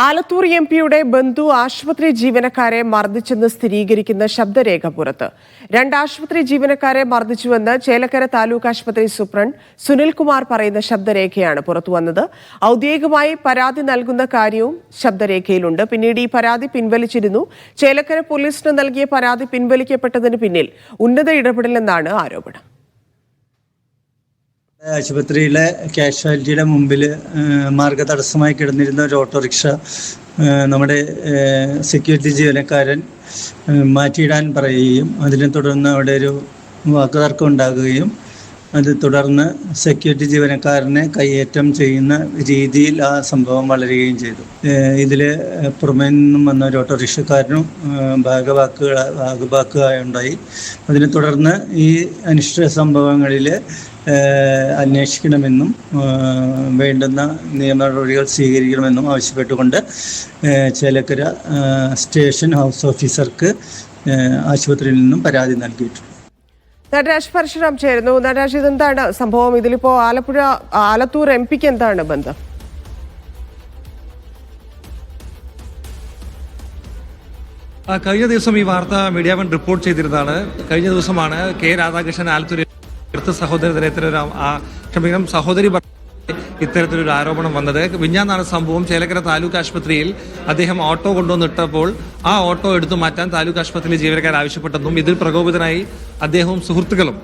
ആലത്തൂർ എംപിയുടെ ബന്ധു ആശുപത്രി ജീവനക്കാരെ മർദ്ദിച്ചെന്ന് സ്ഥിരീകരിക്കുന്ന ശബ്ദരേഖ പുറത്ത്. 2 ആശുപത്രി ജീവനക്കാരെ മർദ്ദിച്ചുവെന്ന് ചേലക്കര താലൂക്ക് ആശുപത്രി സൂപ്രണ്ട് സുനിൽകുമാർ പറയുന്ന ശബ്ദരേഖയാണ് പുറത്തുവന്നത്. ഔദ്യോഗികമായി പരാതി നൽകുന്ന കാര്യവും ശബ്ദരേഖയിലുണ്ട്. പിന്നീട് ഈ പരാതി പിൻവലിച്ചിരുന്നു. ചേലക്കര പോലീസിന് നൽകിയ പരാതി പിൻവലിക്കപ്പെട്ടതിന് പിന്നിൽ ഉന്നത ഇടപെടലെന്നാണ് ആരോപണം. ആശുപത്രിയിലെ കാഷ്വാലിറ്റിയുടെ മുമ്പിൽ മാർഗതടസ്സമായി കിടന്നിരുന്ന ഒരു ഓട്ടോറിക്ഷ നമ്മുടെ സെക്യൂരിറ്റി ജീവനക്കാരൻ മാറ്റിയിടാൻ പറയുകയും അതിനെ തുടർന്ന് അവിടെ ഒരു വാക്കുതർക്കം ഉണ്ടാകുകയും അത് തുടർന്ന് സെക്യൂരിറ്റി ജീവനക്കാരനെ കയ്യേറ്റം ചെയ്യുന്ന രീതിയിൽ ആ സംഭവം വളരുകയും ചെയ്തു. ഇതിൽ പുറമേ നിന്നും വന്ന ഒരു ഓട്ടോറിക്ഷക്കാരനും ഭാഗവാക്കുകളുണ്ടായി. അതിനെ തുടർന്ന് ഈ അനിഷ്ട സംഭവങ്ങളിൽ അന്വേഷിക്കണമെന്നും വേണ്ടുന്ന നിയമ നടപടികൾ സ്വീകരിക്കണമെന്നും ആവശ്യപ്പെട്ടുകൊണ്ട് ചേലക്കര സ്റ്റേഷൻ ഹൗസ് ഓഫീസർക്ക് ആശുപത്രിയിൽ നിന്നും പരാതി നൽകിയിട്ടുണ്ട്. നടരാജ് പരശുറാം ചേരുന്നു. നടരാജ്, ഇതെന്താണ് സംഭവം? ഇതിലിപ്പോ ആലത്തൂർ എംപിക്ക് എന്താണ് ബന്ധം? കഴിഞ്ഞ ദിവസം ഈ വാർത്ത മീഡിയ വൺ റിപ്പോർട്ട് ചെയ്തിരുന്നതാണ്. കഴിഞ്ഞ ദിവസമാണ് കെ രാധാകൃഷ്ണൻ ആലത്തൂർ സഹോദരി ഇത്തരത്തിലൊരു ആരോപണം വന്നത്. മിഞ്ഞാന്നാണ് സംഭവം. ചേലക്കര താലൂക്ക് ആശുപത്രിയിൽ അദ്ദേഹം ഓട്ടോ കൊണ്ടുവന്നിട്ടപ്പോൾ ആ ഓട്ടോ എടുത്തു മാറ്റാൻ താലൂക്ക് ആശുപത്രിയിലെ ജീവനക്കാർ ആവശ്യപ്പെട്ടെന്നും ഇതിൽ പ്രകോപിതനായി അദ്ദേഹവും സുഹൃത്തുക്കളും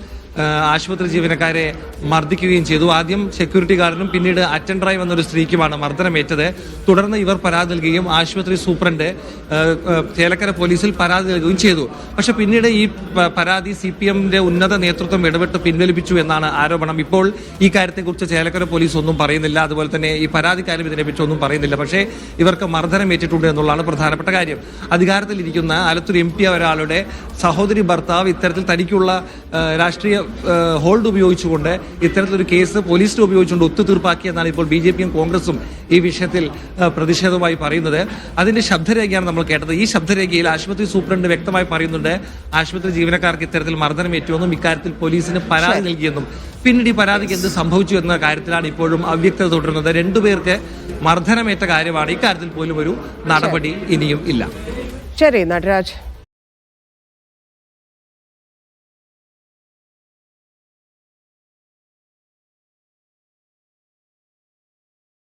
ആശുപത്രി ജീവനക്കാരെ മർദ്ദിക്കുകയും ചെയ്തു. ആദ്യം സെക്യൂരിറ്റി ഗാർഡിനും പിന്നീട് അറ്റൻഡറായി വന്നൊരു സ്ത്രീക്കുമാണ് മർദ്ദനമേറ്റത്. തുടർന്ന് ഇവർ പരാതി നൽകുകയും ആശുപത്രി സൂപ്രണ്ട് ചേലക്കര പോലീസിൽ പരാതി നൽകുകയും ചെയ്തു. പക്ഷെ പിന്നീട് ഈ പരാതി CPMന്റെ ഉന്നത നേതൃത്വം ഇടപെട്ട് പിൻവലിപ്പിച്ചു എന്നാണ് ആരോപണം. ഇപ്പോൾ ഈ കാര്യത്തെക്കുറിച്ച് ചേലക്കര പോലീസ് ഒന്നും പറയുന്നില്ല. അതുപോലെ തന്നെ ഈ പരാതിക്കാരും ഇതിനെപ്പറ്റി ഒന്നും പറയുന്നില്ല. പക്ഷേ ഇവർക്ക് മർദ്ദനമേറ്റിട്ടുണ്ട് എന്നുള്ളതാണ് പ്രധാനപ്പെട്ട കാര്യം. അധികാരത്തിലിരിക്കുന്ന ആലത്തൂർ MP ഒരാളുടെ സഹോദരി ഭർത്താവ് ഇത്തരത്തിൽ തനിക്കുള്ള രാഷ്ട്രീയ ഹോൾഡ് ഉപയോഗിച്ചുകൊണ്ട് ഇത്തരത്തിലൊരു കേസ് പോലീസിനെ ഉപയോഗിച്ചുകൊണ്ട് ഒത്തുതീർപ്പാക്കിയെന്നാണ് ഇപ്പോൾ BJPയും കോൺഗ്രസും ഈ വിഷയത്തിൽ പ്രതിഷേധവുമായി പറയുന്നത്. അതിന്റെ ശബ്ദരേഖയാണ് നമ്മൾ കേട്ടത്. ഈ ശബ്ദരേഖയിൽ ആശുപത്രി സൂപ്രണ്ട് വ്യക്തമായി പറയുന്നുണ്ട് ആശുപത്രി ജീവനക്കാർക്ക് ഇത്തരത്തിൽ മർദ്ദനമേറ്റുവെന്നും ഇക്കാര്യത്തിൽ പോലീസിന് പരാതി നൽകിയെന്നും പിന്നീട് ഈ പരാതിക്ക് എന്ത് സംഭവിച്ചു എന്ന കാര്യത്തിലാണ് ഇപ്പോഴും അവ്യക്തത തുടരുന്നത്. 2 പേർക്ക് മർദ്ദനമേറ്റ കാര്യമാണ്. ഇക്കാര്യത്തിൽ പോലും ഒരു നടപടി ഇനിയും ഇല്ല. ശരി നടരാജ്.